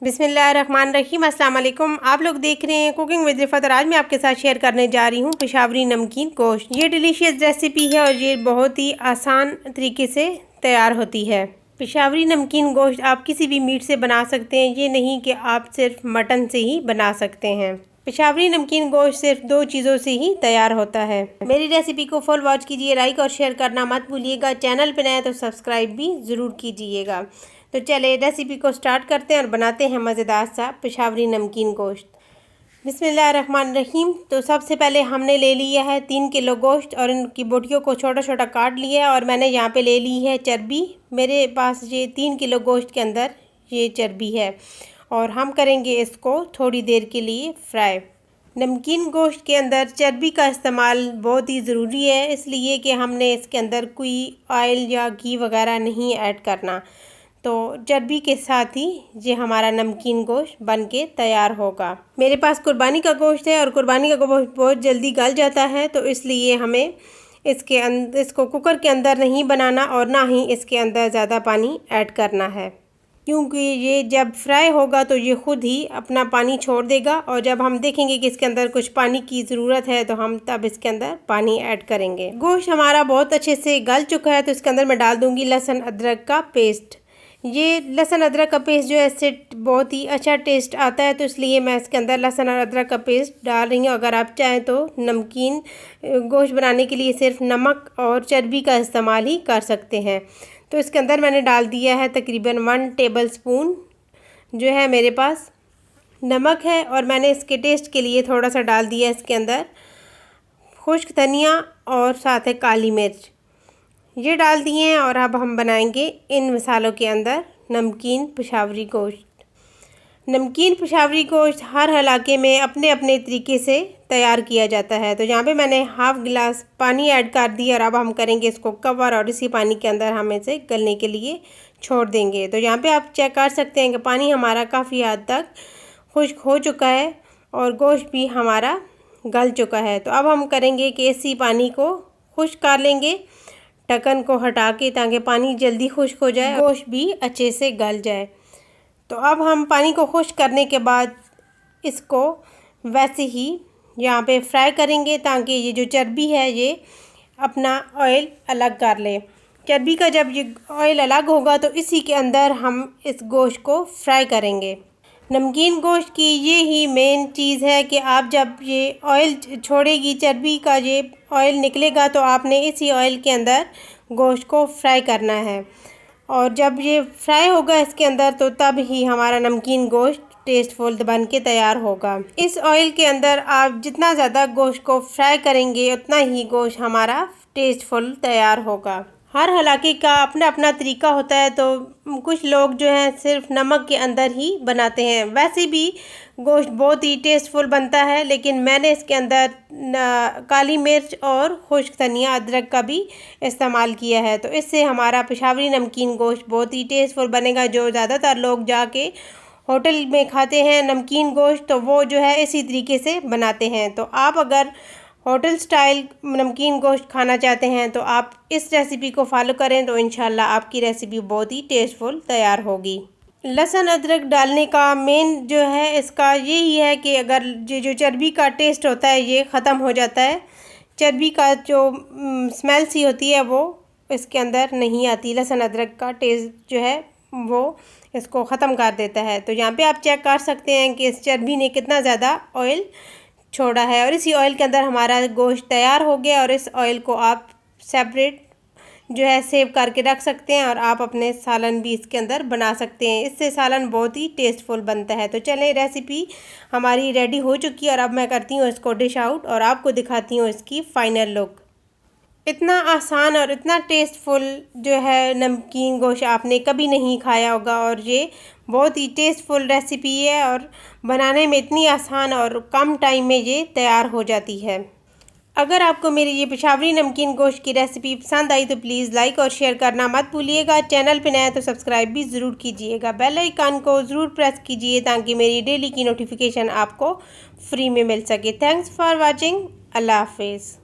बिस्मिल्लाहिर्रहमानिर्रहीम। अस्सलाम वालेकुम। आप लोग देख रहे हैं कुकिंग विद रिफत और आज मैं आपके साथ शेयर करने जा रही हूँ पेशावरी नमकीन गोश्त। ये डिलीशियस रेसिपी है और ये बहुत ही आसान तरीके से तैयार होती है। पेशावरी नमकीन गोश्त आप किसी भी मीट से बना सकते हैं, ये नहीं कि आप सिर्फ मटन से ही बना सकते हैं। पेशावरी नमकीन गोश्त सिर्फ 2 चीज़ों से ही तैयार होता है। मेरी रेसिपी को फुल वॉच कीजिए, लाइक और शेयर करना मत भूलिएगा। चैनल पर नए हैं तो सब्सक्राइब भी ज़रूर कीजिएगा। तो चले रेसिपी को स्टार्ट करते हैं और बनाते हैं मज़ेदार सा पेशावरी नमकीन गोश्त। बिस्मिल्लाहिर्रहमानिर्रहीम। तो सबसे पहले हमने ले लिया है 3 किलो गोश्त और इनकी बोटियों को छोटा छोटा काट लिया है और मैंने यहाँ पे ले ली है चर्बी। मेरे पास ये 3 किलो गोश्त के अंदर ये चर्बी है और हम करेंगे इसको थोड़ी देर के लिए फ्राई। नमकीन गोश्त के अंदर चर्बी का इस्तेमाल बहुत ही ज़रूरी है, इसलिए कि हमने इसके अंदर कोई ऑयल या घी वगैरह नहीं ऐड करना। तो चर्बी के साथ ही ये हमारा नमकीन गोश्त बन के तैयार होगा। मेरे पास कुर्बानी का गोश्त है और कुर्बानी का गोश्त बहुत जल्दी गल जाता है, तो इसलिए हमें इसको कुकर के अंदर नहीं बनाना और ना ही इसके अंदर ज़्यादा पानी ऐड करना है, क्योंकि ये जब फ्राई होगा तो ये ख़ुद ही अपना पानी छोड़ देगा और जब हम देखेंगे कि इसके अंदर कुछ पानी की ज़रूरत है तो हम तब इसके अंदर पानी ऐड करेंगे। गोश्त हमारा बहुत अच्छे से गल चुका है, तो इसके अंदर मैं डाल दूँगी लहसुन अदरक का पेस्ट। ये लहसुन अदरक का पेस्ट जो है इससे बहुत ही अच्छा टेस्ट आता है, तो इसलिए मैं इसके अंदर लहसुन और अदरक का पेस्ट डाल रही हूँ। अगर आप चाहें तो नमकीन गोश्त बनाने के लिए सिर्फ नमक और चर्बी का इस्तेमाल ही कर सकते हैं। तो इसके अंदर मैंने डाल दिया है तकरीबन 1 टेबल स्पून जो है मेरे पास नमक है और मैंने इसके टेस्ट के लिए थोड़ा सा डाल दिया इसके अंदर खुश्क धनिया और साथ है काली मिर्च, ये डाल दिए हैं। और अब हम बनाएंगे इन मसालों के अंदर नमकीन पेशावरी गोश्त। नमकीन पेशावरी गोश्त हर इलाके में अपने अपने तरीके से तैयार किया जाता है। तो यहाँ पे मैंने हाफ़ गिलास पानी ऐड कर दिया और अब हम करेंगे इसको कवर और इसी पानी के अंदर हम इसे गलने के लिए छोड़ देंगे। तो यहाँ पे आप चेक कर सकते हैं कि पानी हमारा काफ़ी हद तक खुश्क हो चुका है और गोश्त भी हमारा गल चुका है। तो अब हम करेंगे कि इसी पानी को खुश्क कर लेंगे, ढक्कन को हटा के, ताकि पानी जल्दी खुश्क हो जाए, गोश्त भी अच्छे से गल जाए। तो अब हम पानी को खुश्क करने के बाद इसको वैसे ही यहाँ पे फ्राई करेंगे, ताकि ये जो चर्बी है ये अपना ऑयल अलग कर ले। चर्बी का जब ये ऑयल अलग होगा तो इसी के अंदर हम इस गोश्त को फ्राई करेंगे। नमकीन गोश्त की ये ही मेन चीज़ है कि आप जब ये ऑयल छोड़ेगी, चर्बी का ये ऑयल निकलेगा, तो आपने इसी ऑयल के अंदर गोश्त को फ्राई करना है और जब ये फ्राई होगा इसके अंदर तो तब ही हमारा नमकीन गोश्त टेस्टफुल बन के तैयार होगा। इस ऑयल के अंदर आप जितना ज़्यादा गोश्त को फ्राई करेंगे उतना ही गोश्त हमारा टेस्टफुल तैयार होगा। हर इलाके का अपना अपना तरीका होता है, तो कुछ लोग जो हैं सिर्फ नमक के अंदर ही बनाते हैं। वैसे भी गोश्त बहुत ही टेस्टफुल बनता है, लेकिन मैंने इसके अंदर काली मिर्च और खुश्क धनिया अदरक का भी इस्तेमाल किया है, तो इससे हमारा पेशावरी नमकीन गोश्त बहुत ही टेस्टफुल बनेगा। जो ज़्यादातर लोग जाके होटल में खाते हैं नमकीन गोश्त, तो वो जो है इसी तरीके से बनाते हैं। तो आप अगर होटल स्टाइल नमकीन गोश्त खाना चाहते हैं तो आप इस रेसिपी को फॉलो करें, तो इंशाल्लाह आपकी रेसिपी बहुत ही टेस्टफुल तैयार होगी। लहसुन अदरक डालने का मेन जो है इसका यही है कि अगर जो चर्बी का टेस्ट होता है ये ख़त्म हो जाता है, चर्बी का जो स्मेल सी होती है वो इसके अंदर नहीं आती। लहसुन अदरक का टेस्ट जो है वो इसको ख़त्म कर देता है। तो यहाँ पे आप चेक कर सकते हैं कि इस चर्बी ने कितना ज़्यादा ऑयल छोड़ा है और इसी ऑयल के अंदर हमारा गोश्त तैयार हो गया और इस ऑयल को आप सेपरेट जो है सेव करके रख सकते हैं और आप अपने सालन भी इसके अंदर बना सकते हैं। इससे सालन बहुत ही टेस्टफुल बनता है। तो चलें, रेसिपी हमारी रेडी हो चुकी है और अब मैं करती हूँ इसको डिश आउट और आपको दिखाती हूँ इसकी फ़ाइनल लुक। इतना आसान और इतना टेस्टफुल जो है नमकीन गोश्त आपने कभी नहीं खाया होगा और ये बहुत ही टेस्टफुल रेसिपी है और बनाने में इतनी आसान और कम टाइम में ये तैयार हो जाती है। अगर आपको मेरी ये पेशावरी नमकीन गोश्त की रेसिपी पसंद आई तो प्लीज़ लाइक और शेयर करना मत भूलिएगा। चैनल पे नया है तो सब्सक्राइब भी ज़रूर कीजिएगा। बेल आइकन को ज़रूर प्रेस कीजिए ताकि मेरी डेली की नोटिफिकेशन आपको फ्री में मिल सके। Thanks for watching. अल्लाह हाफिज़।